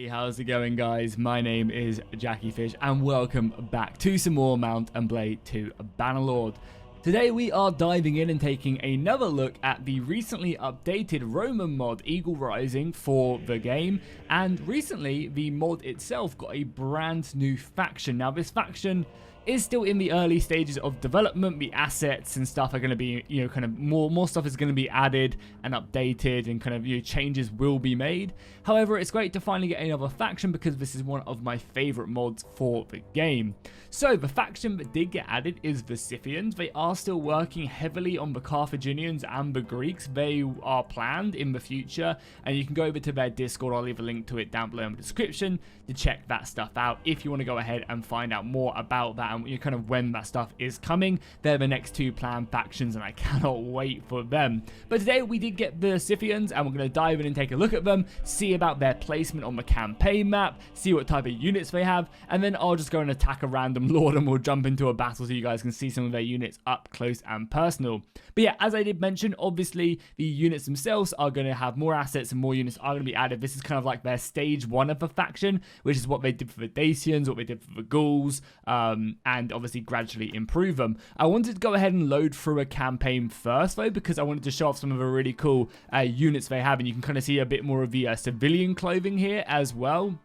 Hey, how's it going, guys? My name is Jackie Fish and welcome back to some more Mount and Blade 2 Bannerlord. Today we are diving in and taking another look at the recently updated Roman mod Eagle Rising for the game, and recently the mod itself got a brand new faction. Now this faction is still in the early stages of development. The assets and stuff are going to be, kind of more stuff is going to be added and updated, and kind of, changes will be made. However, it's great to finally get another faction because this is one of my favorite mods for the game. So the faction that did get added is the Scythians. They are still working heavily on the Carthaginians and the Greeks. They are planned in the future, and you can go over to their Discord. I'll leave a link to it down below in the description to check that stuff out if you want to go ahead and find out more about that and kind of when that stuff is coming. They're the next two planned factions, and I cannot wait for them. But today we did get the Scythians, and we're going to dive in and take a look at them, see about their placement on the campaign map, see what type of units they have, and then I'll just go and attack a random lord and we'll jump into a battle so you guys can see some of their units up close and personal. But yeah, as I did mention, obviously the units themselves are going to have more assets and more units are going to be added. This is kind of like their stage one of the faction, which is what they did for the Dacians, what they did for the Gauls, and obviously gradually improve them. I wanted to go ahead and load through a campaign first though, because I wanted to show off some of the really cool units they have, and you can kind of see a bit more of the civilian clothing here as well.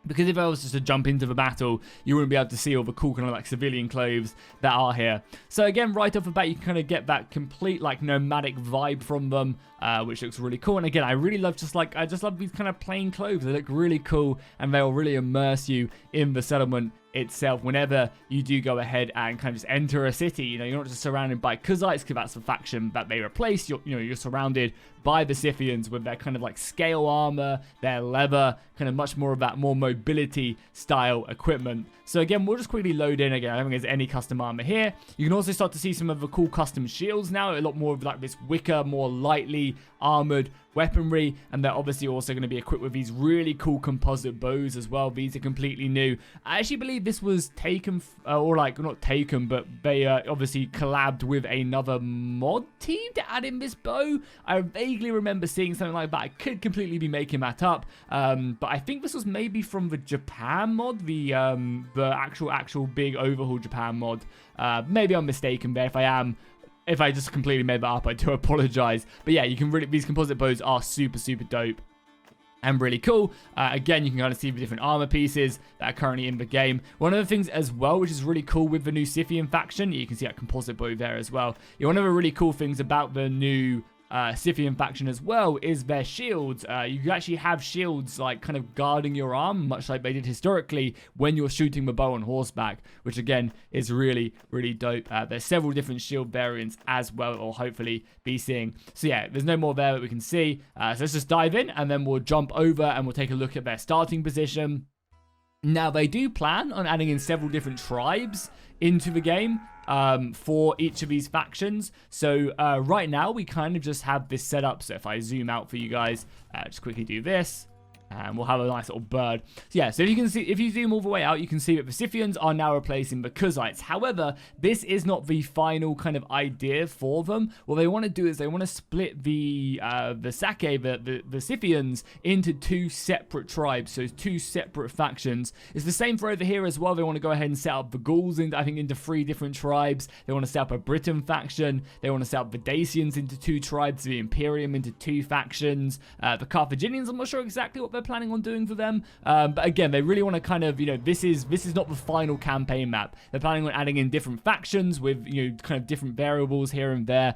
Because if I was just to jump into the battle, you wouldn't be able to see all the cool kind of like civilian clothes that are here. So again, right off the bat, you can kind of get that complete like nomadic vibe from them, which looks really cool. And again, I really love I just love these kind of plain clothes. They look really cool, and they'll really immerse you in the settlement itself whenever you do go ahead and kind of just enter a city. You're not just surrounded by Kuzites, because that's the faction that they replace. You're surrounded by the Scythians with their kind of like scale armor, their leather, kind of much more of that more mobility style equipment. So again, we'll just quickly load in. Again, I don't think there's any custom armor here. You can also start to see some of the cool custom shields now, a lot more of like this wicker, more lightly armored weaponry, and they're obviously also going to be equipped with these really cool composite bows as well. These are completely new. I actually believe this was taken, or like not taken, but they obviously collabed with another mod team to add in this bow. I vaguely remember seeing something like that. I could completely be making that up, but I think this was maybe from the Japan mod, the actual big overhaul Japan mod. Maybe I'm mistaken there. If I just completely made that up, I do apologize. But yeah, you can really, these composite bows are super dope and really cool. Again, you can kind of see the different armor pieces that are currently in the game. One of the things as well, which is really cool with the new Scythian faction, you can see that composite bow there as well. One of the really cool things about the new Scythian faction as well is their shields. You can actually have shields like kind of guarding your arm, much like they did historically when you're shooting the bow on horseback, which again is really dope. There's several different shield variants as well, or hopefully be seeing. So yeah, there's no more there that we can see. So let's just dive in, and then we'll jump over and we'll take a look at their starting position. Now, they do plan on adding in several different tribes into the game for each of these factions. So right now, we kind of just have this set up. So if I zoom out for you guys, just quickly do this, and we'll have a nice little bird. So yeah, so you can see, if you zoom all the way out, you can see that the Scythians are now replacing the Kuzites. However, this is not the final kind of idea for them. What they want to do is they want to split the Scythians into two separate tribes, so two separate factions. It's the same for over here as well. They want to go ahead and set up the Gauls into 3 different tribes. They want to set up a Britain faction. They want to set up the Dacians into 2 tribes, the Imperium into 2 factions. The Carthaginians, I'm not sure exactly what they're planning on doing for them, but again, they really want to kind of, this is not the final campaign map. They're planning on adding in different factions with, kind of different variables here and there,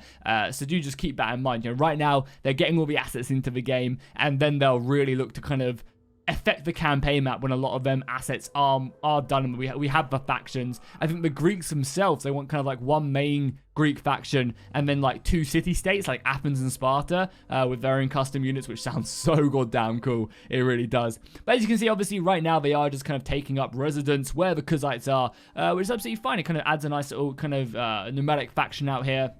so do just keep that in mind. Right now, they're getting all the assets into the game, and then they'll really look to kind of affect the campaign map when a lot of them assets are done, and we have the factions. I think the Greeks themselves, they want kind of like one main Greek faction and then like 2 city-states like Athens and Sparta with their own custom units, which sounds so goddamn cool. It really does. But as you can see, obviously right now they are just kind of taking up residence where the Kuzites are, which is absolutely fine. It kind of adds a nice little kind of nomadic faction out here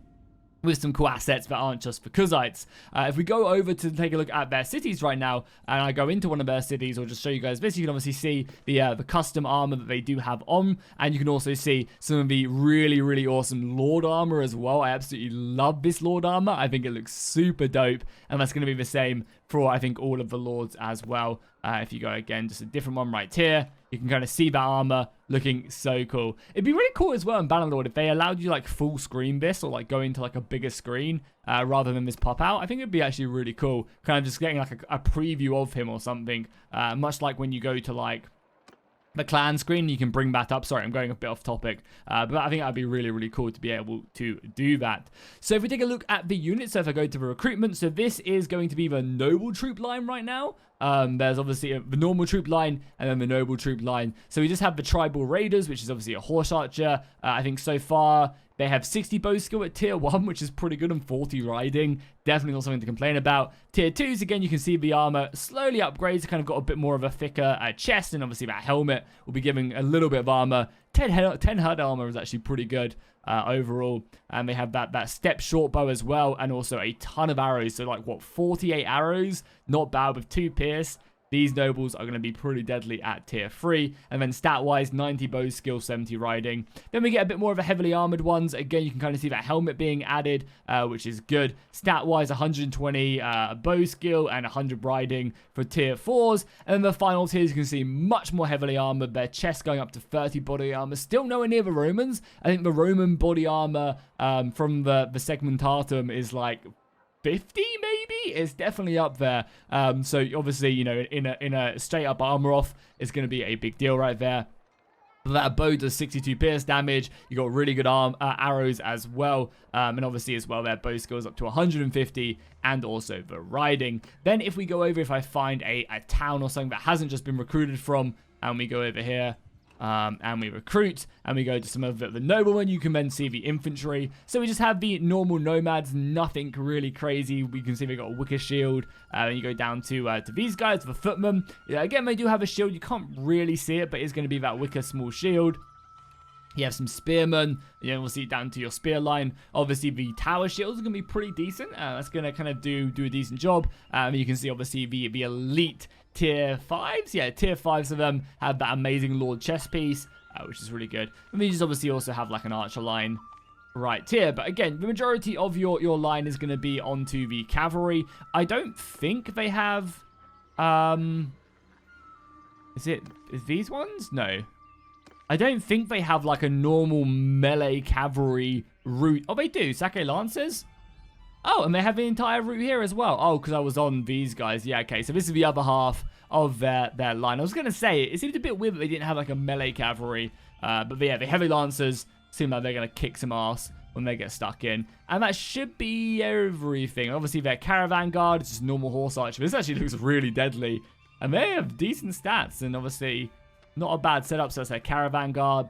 with some cool assets that aren't just for Kuzites. If we go over to take a look at their cities right now, and I go into one of their cities, or just show you guys this, you can obviously see the custom armor that they do have on, and you can also see some of the really awesome Lord armor as well. I absolutely love this Lord armor. I think it looks super dope, and that's going to be the same for, I think, all of the Lords as well. If you go again, just a different one right here, you can kind of see that armor looking so cool. It'd be really cool as well in Bannerlord if they allowed you like full screen this, or like go into like a bigger screen rather than this pop out. I think it'd be actually really cool, kind of just getting like a preview of him or something, much like when you go to like the clan screen, you can bring that up. Sorry, I'm going a bit off topic, but I think that'd be really, really cool to be able to do that. So if we take a look at the units, so if I go to the recruitment, so this is going to be the noble troop line right now. There's obviously the normal troop line and then the noble troop line. So we just have the tribal raiders, which is obviously a horse archer. I think so far they have 60 bow skill at tier 1, which is pretty good, and 40 riding. Definitely not something to complain about. Tier 2s, again, you can see the armor slowly upgrades. Kind of got a bit more of a thicker chest, and obviously that helmet will be giving a little bit of armor. 10 head armor is actually pretty good overall. And they have that step short bow as well, and also a ton of arrows. So like, what, 48 arrows? Not bad with 2 pierce. These nobles are going to be pretty deadly at tier 3. And then stat-wise, 90 bow skill, 70 riding. Then we get a bit more of a heavily armored ones. Again, you can kind of see that helmet being added, which is good. Stat-wise, 120 bow skill and 100 riding for tier 4s. And then the final tiers, you can see much more heavily armored. Their chest going up to 30 body armor. Still nowhere near the Romans. I think the Roman body armor from the Segmentatum is like 50 maybe. It's definitely up there. So obviously, you know, in a straight up armor off is going to be a big deal right there. That bow does 62 pierce damage. You got really good arrows as well, and obviously as well their bow skills up to 150, and also the riding. Then if we go over, if I find a town or something that hasn't just been recruited from, and we go over here, and we recruit, and we go to some of the noblemen, you can then see the infantry. So we just have the normal nomads, nothing really crazy. We can see they got a wicker shield. Then you go down to these guys, the footmen. Yeah, again, they do have a shield. You can't really see it, but it's going to be that wicker small shield. You have some spearmen. You know, we'll see it down to your spear line. Obviously, the tower shields are going to be pretty decent. That's going to kind of do a decent job. You can see, obviously, the elite tier 5s. Yeah, tier 5s of them have that amazing Lord chest piece, which is really good. And these obviously also have like an archer line right here. But again, the majority of your line is going to be onto the cavalry. I don't think they have... Is these ones? No. I don't think they have like a normal melee cavalry route. Oh, they do. Sake Lancers? Oh, and they have the entire route here as well. Oh, because I was on these guys. Yeah, okay. So this is the other half of their line. I was going to say, it seemed a bit weird that they didn't have like a melee cavalry. But yeah, the heavy lancers seem like they're going to kick some ass when they get stuck in. And that should be everything. Obviously, their caravan guard is just normal horse archer. This actually looks really deadly. And they have decent stats. And obviously, not a bad setup. So that's their caravan guard.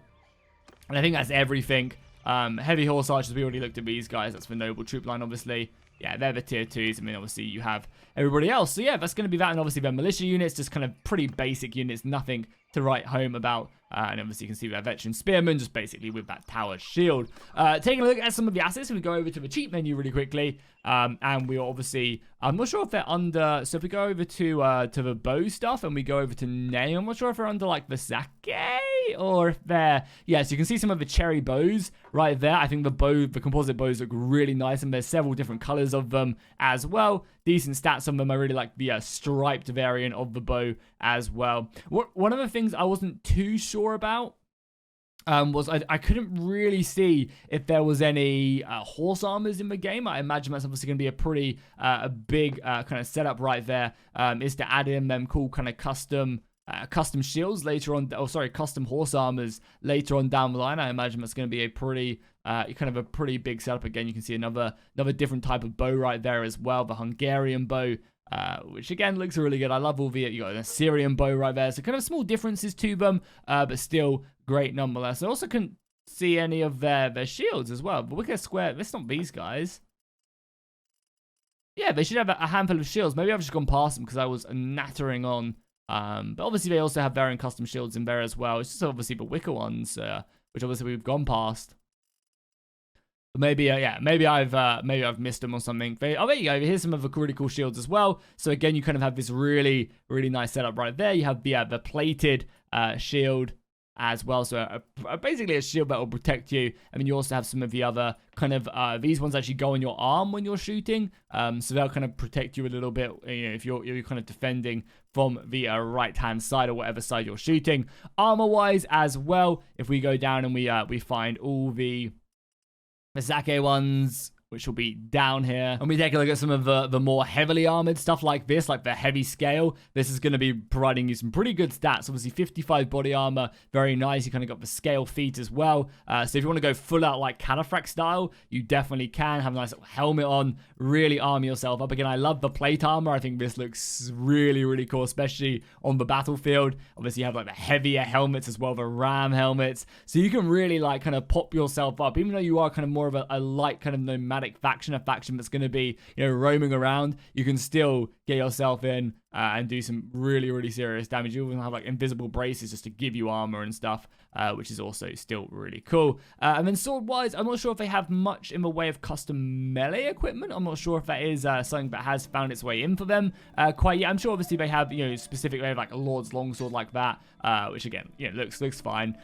And I think that's everything. Heavy horse archers, we already looked at these guys. That's the noble troop line, obviously. Yeah, they're the tier 2s. I mean, obviously, you have everybody else. So, yeah, that's going to be that. And obviously, their militia units, just kind of pretty basic units. Nothing to write home about. And obviously, you can see their veteran spearmen, just basically with that tower shield. Taking a look at some of the assets, we go over to the cheat menu really quickly. And we obviously, I'm not sure if they're under, so if we go over to the bow stuff and we go over to name, I'm not sure if they're under like the sake or if they're, yeah, so you can see some of the cherry bows right there. I think the composite bows look really nice, and there's several different colors of them as well. Decent stats on them. I really like the striped variant of the bow as well. One of the things I wasn't too sure about was I couldn't really see if there was any horse armors in the game. I imagine that's obviously going to be a pretty big kind of setup right there, is to add in them cool kind of custom shields later on. Oh, sorry, custom horse armors later on down the line. I imagine that's going to be a pretty kind of a pretty big setup. Again, you can see another different type of bow right there as well, the Hungarian bow. Which again looks really good. I love all the, you got an Assyrian bow right there. So kind of small differences to them, but still great nonetheless. I also couldn't see any of their shields as well. But Wicker Square, that's not these guys. Yeah, they should have a handful of shields. Maybe I've just gone past them because I was nattering on. But obviously they also have varying custom shields in there as well. It's just obviously the Wicker ones, which obviously we've gone past. But maybe, yeah, maybe I've missed them or something. Oh, there you go. Here's some of the really cool shields as well. So again, you kind of have this really, really nice setup right there. You have the plated shield as well. So basically a shield that will protect you. I mean, you also have some of the other kind of, these ones actually go on your arm when you're shooting. So they'll kind of protect you a little bit, you know, if you're kind of defending from the right-hand side or whatever side you're shooting. Armor-wise as well, if we go down and we find all the Sake ones, which will be down here. And we take a look at some of the more heavily armored stuff like this, like the heavy scale. This is going to be providing you some pretty good stats. Obviously, 55 body armor, very nice. You kind of got the scale feet as well. So if you want to go full out like Cataphracts style, you definitely can. Have a nice little helmet on, really armor yourself up. Again, I love the plate armor. I think this looks really, really cool, especially on the battlefield. Obviously, you have like the heavier helmets as well, the ram helmets. So you can really like kind of pop yourself up, even though you are kind of more of a light kind of nomadic faction, a faction that's going to be, you know, roaming around. You can still get yourself in and do some really, really serious damage. You even have like invisible braces just to give you armor and stuff, which is also still really cool. And then sword wise, I'm not sure if they have much in the way of custom melee equipment. I'm not sure if that is something that has found its way in for them quite yet. I'm sure obviously they have, you know, specific way of like a Lord's longsword like that, which again, you know, looks fine.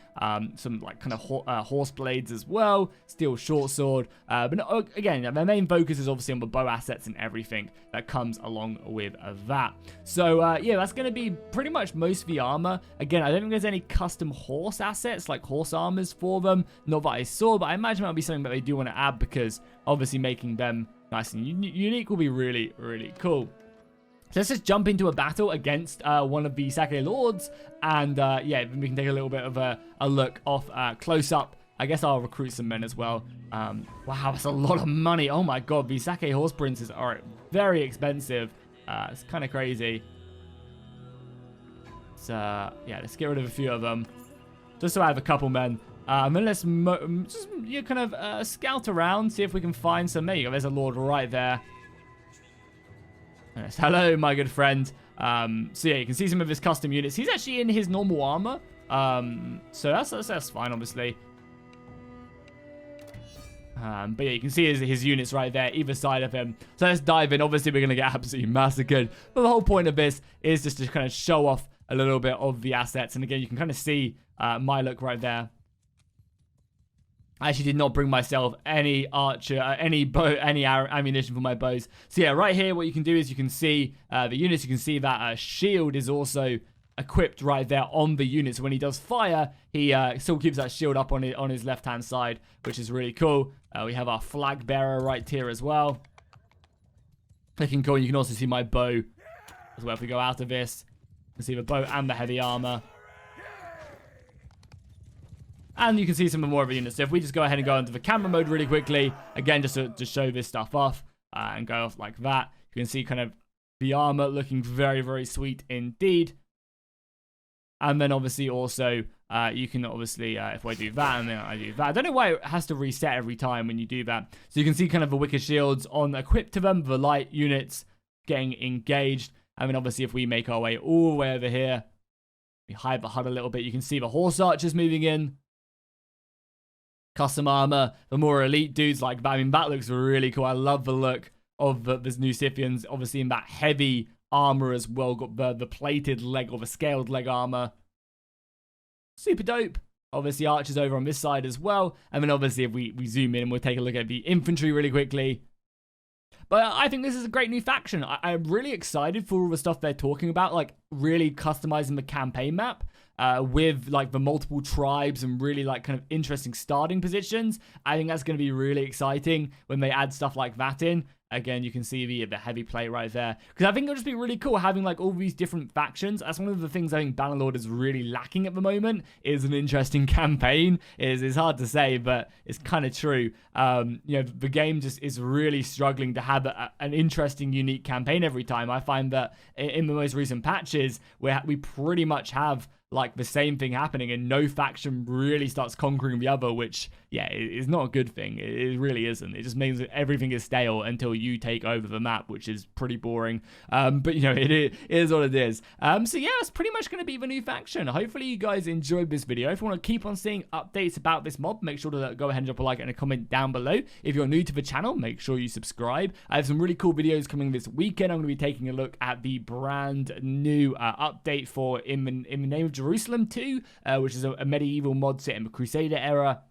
Some like kind of horse blades as well, steel short sword, but no, again, their main focus is obviously on the bow assets and everything that comes along with that. So yeah, that's going to be pretty much most of the armor. Again, I don't think there's any custom horse assets like horse armors for them, not that I saw, but I imagine that'll be something that they do want to add, because obviously making them nice and unique will be really, really cool. So let's just jump into a battle against one of the Sake Lords, and yeah, we can take a little bit of a look off close up. I guess I'll recruit some men as well. Wow, that's a lot of money. Oh my god, these Sake horse princes are very expensive. It's kind of crazy. So yeah, let's get rid of a few of them, just so I have a couple men. And then let's just kind of scout around, see if we can find some. There you go, there's a lord right there. Yes, hello, my good friend. So yeah, you can see some of his custom units. He's actually in his normal armor. So that's fine, obviously. But yeah, you can see his units right there, either side of him. So let's dive in. Obviously, we're going to get absolutely massacred. But the whole point of this is just to kind of show off a little bit of the assets. And again, you can kind of see my look right there. I actually did not bring myself any archer, any ammunition for my bows. So yeah, right here, what you can do is you can see the units. You can see that shield is also equipped right there on the unit. So when he does fire, he still keeps that shield up on his left-hand side, which is really cool. We have our flag bearer right here as well. Looking cool. You can also see my bow as well. If we go out of this, you can see the bow and the heavy armor. And you can see some more of the units. So if we just go ahead and go into the camera mode really quickly, again, just to show this stuff off and go off like that, you can see kind of the armor looking very, very sweet indeed. And then obviously also, you can obviously, if I do that and then I do that, I don't know why it has to reset every time when you do that. So you can see kind of the wicker shields on equipped to them, the light units getting engaged. And then obviously if we make our way all the way over here, we hide the HUD a little bit, you can see the horse archers moving in. Custom armor, the more elite dudes like that. I mean, that looks really cool. I love the look of this new Scythians, obviously in that heavy armor as well. Got the plated leg or the scaled leg armor. Super dope. Obviously, archers over on this side as well. And then obviously, if we zoom in and we'll take a look at the infantry really quickly. But I think this is a great new faction. I'm really excited for all the stuff they're talking about, like really customizing the campaign map with like the multiple tribes and really like kind of interesting starting positions. I think that's going to be really exciting when they add stuff like that in. Again, you can see the heavy plate right there. Because I think it'll just be really cool having like all these different factions. That's one of the things I think Bannerlord is really lacking at the moment, is an interesting campaign. It's hard to say, but it's kind of true. You know, the game just is really struggling to have an interesting, unique campaign every time. I find that in the most recent patches, where we pretty much have like the same thing happening and no faction really starts conquering the other, which yeah, is not a good thing. It really isn't. It just means that everything is stale until you take over the map, which is pretty boring. But you know, it is what it is. So yeah, it's pretty much going to be the new faction. Hopefully you guys enjoyed this video. If you want to keep on seeing updates about this mob, make sure to go ahead and drop a like and a comment down below. If you're new to the channel, make sure you subscribe. I have some really cool videos coming this weekend. I'm going to be taking a look at the brand new update for In the Name of Jerusalem 2, which is a medieval mod set in the Crusader era.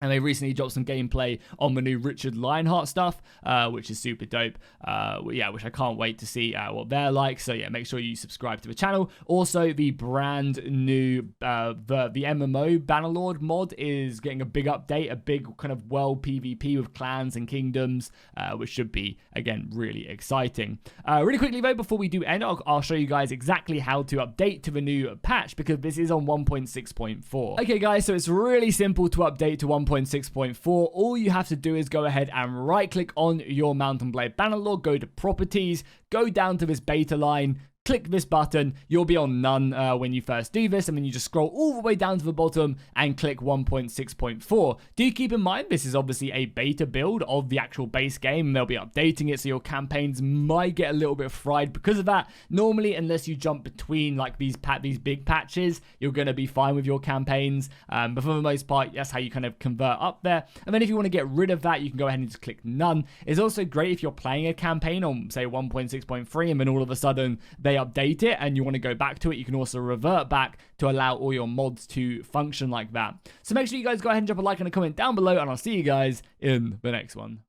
And they recently dropped some gameplay on the new Richard Lionheart stuff, which is super dope. Yeah, which I can't wait to see what they're like. So yeah, make sure you subscribe to the channel. Also, the brand new the MMO Bannerlord mod is getting a big update, a big kind of world PvP with clans and kingdoms, which should be, again, really exciting. Really quickly though, before we do end, I'll show you guys exactly how to update to the new patch, because this is on 1.6.4. Okay guys, so it's really simple to update to 1.6.4. All you have to do is go ahead and right click on your Mount and Blade Bannerlord, go to properties, go down to this beta line, click this button. You'll be on none when you first do this, and then you just scroll all the way down to the bottom and click 1.6.4. Do keep in mind this is obviously a beta build of the actual base game. They'll be updating it, so your campaigns might get a little bit fried because of that. Normally, unless you jump between like these big patches, you're going to be fine with your campaigns. But for the most part, that's how you kind of convert up there. And then if you want to get rid of that, you can go ahead and just click none. It's also great if you're playing a campaign on, say, 1.6.3, and then all of a sudden they update it and you want to go back to it. You can also revert back to allow all your mods to function like that. So make sure you guys go ahead and drop a like and a comment down below, and I'll see you guys in the next one.